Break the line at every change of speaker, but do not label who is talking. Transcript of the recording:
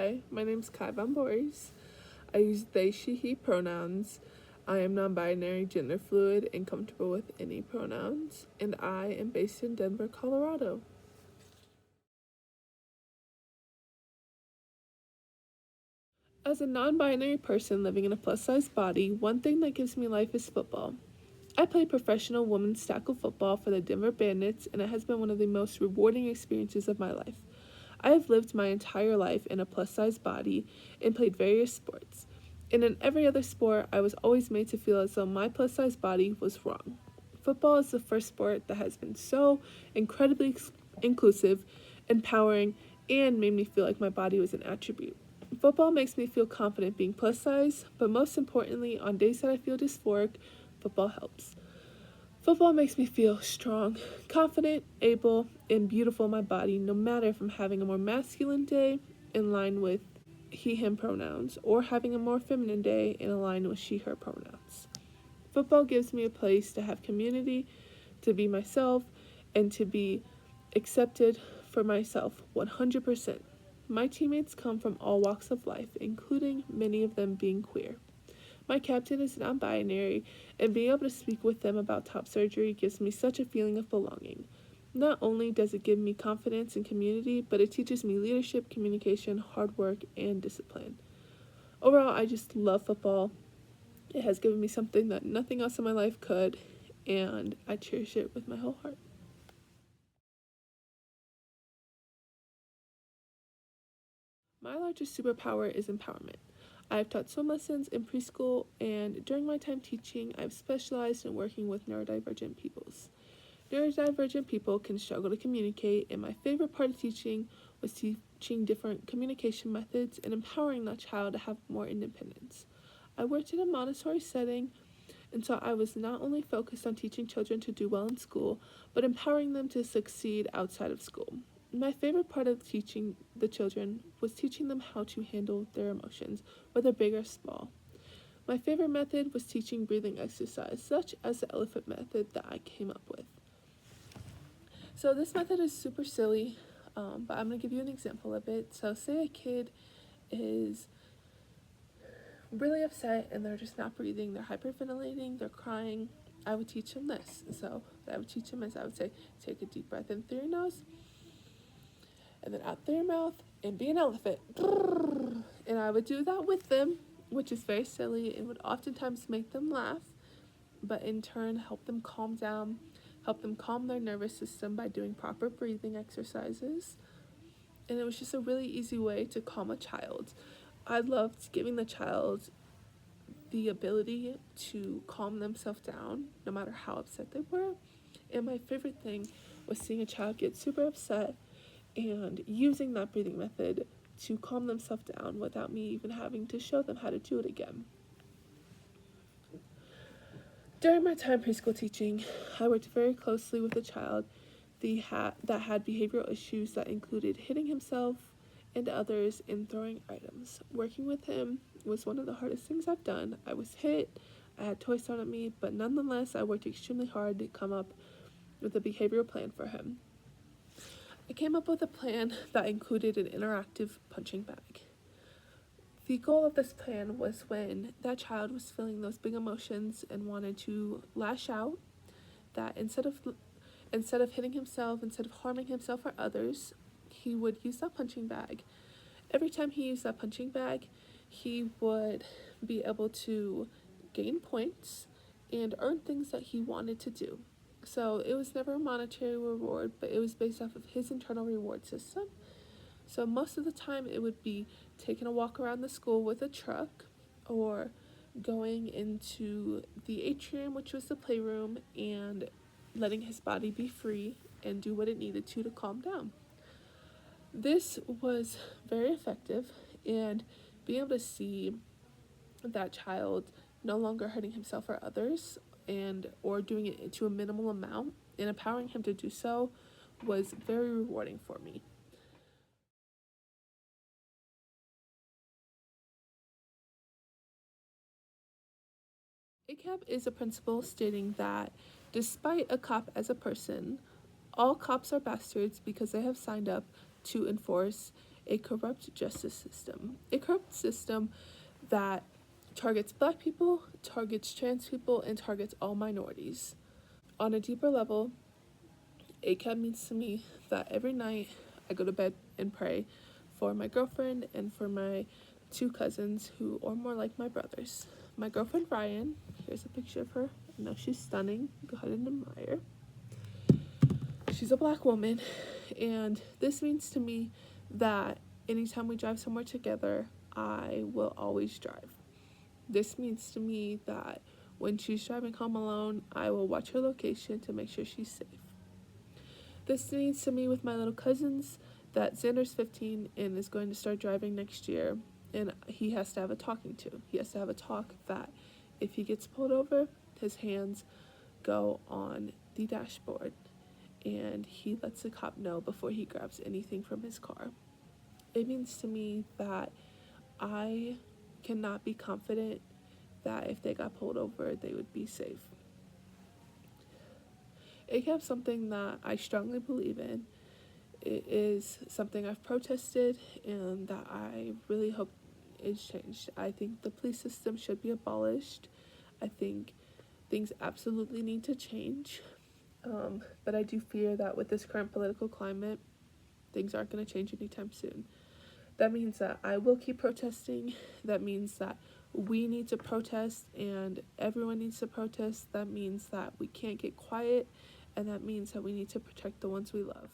Hi, my name's Kai Von Boris. I use they, she, he pronouns. I am non binary, gender fluid, and comfortable with any pronouns. And I am based in Denver, Colorado. As a non binary person living in a plus size body, one thing that gives me life is football. I play professional women's tackle football for the Denver Bandits, and it has been one of the most rewarding experiences of my life. I have lived my entire life in a plus size body and played various sports. And in every other sport, I was always made to feel as though my plus size body was wrong. Football is the first sport that has been so incredibly inclusive, empowering, and made me feel like my body was an attribute. Football makes me feel confident being plus size, but most importantly, on days that I feel dysphoric, football helps. Football makes me feel strong, confident, able, and beautiful in my body, no matter if I'm having a more masculine day in line with he, him pronouns, or having a more feminine day in line with she, her pronouns. Football gives me a place to have community, to be myself, and to be accepted for myself 100%. My teammates come from all walks of life, including many of them being queer. My captain is non binary, and being able to speak with them about top surgery gives me such a feeling of belonging. Not only does it give me confidence and community, but it teaches me leadership, communication, hard work, and discipline. Overall, I just love football. It has given me something that nothing else in my life could, and I cherish it with my whole heart. My largest superpower is empowerment. I have taught swim lessons in preschool, and during my time teaching, I've specialized in working with neurodivergent peoples. Neurodivergent people can struggle to communicate, and my favorite part of teaching was teaching different communication methods and empowering that child to have more independence. I worked in a Montessori setting, and so I was not only focused on teaching children to do well in school, but empowering them to succeed outside of school. My favorite part of teaching the children was teaching them how to handle their emotions, whether big or small. My favorite method was teaching breathing exercise, such as the elephant method that I came up with. So this method is super silly, but I'm going to give you an example of it. So say a kid is really upset and they're just not breathing, they're hyperventilating, they're crying. I would teach them this. So I would teach them as I would say, take a deep breath in through your nose and then out through your mouth and be an elephant. And I would do that with them, which is very silly and would oftentimes make them laugh, but in turn help them calm down, help them calm their nervous system by doing proper breathing exercises. And it was just a really easy way to calm a child. I loved giving the child the ability to calm themselves down no matter how upset they were. And my favorite thing was seeing a child get super upset and using that breathing method to calm themselves down without me even having to show them how to do it again. During my time preschool teaching, I worked very closely with a child that had behavioral issues that included hitting himself and others and throwing items. Working with him was one of the hardest things I've done. I was hit, I had toys thrown at me, but nonetheless, I worked extremely hard to come up with a behavioral plan for him. I came up with a plan that included an interactive punching bag. The goal of this plan was when that child was feeling those big emotions and wanted to lash out, that instead of hitting himself, instead of harming himself or others, he would use that punching bag. Every time he used that punching bag, he would be able to gain points and earn things that he wanted to do. So it was never a monetary reward, but it was based off of his internal reward system. So most of the time it would be taking a walk around the school with a truck or going into the atrium, which was the playroom, and letting his body be free and do what it needed to calm down. This was very effective, and being able to see that child no longer hurting himself or others and or doing it to a minimal amount and empowering him to do so was very rewarding for me. ACAB is a principle stating that despite a cop as a person, all cops are bastards because they have signed up to enforce a corrupt justice system. A corrupt system that targets Black people, targets trans people, and targets all minorities. On a deeper level, ACAB means to me that every night I go to bed and pray for my girlfriend and for my two cousins who are more like my brothers. My girlfriend Ryan, here's a picture of her. I know she's stunning. Go ahead and admire. She's a Black woman, and this means to me that anytime we drive somewhere together, I will always drive. This means to me that when she's driving home alone, I will watch her location to make sure she's safe. This means to me with my little cousins that Xander's 15 and is going to start driving next year, and he has to have a talking to. He has to have a talk that if he gets pulled over, his hands go on the dashboard and he lets the cop know before he grabs anything from his car. It means to me that I cannot be confident that if they got pulled over, they would be safe. ACAB is something that I strongly believe in. It is something I've protested and that I really hope is changed. I think the police system should be abolished. I think things absolutely need to change. But I do fear that with this current political climate, things aren't going to change anytime soon. That means that I will keep protesting. That means that we need to protest and everyone needs to protest. That means that we can't get quiet, and that means that we need to protect the ones we love.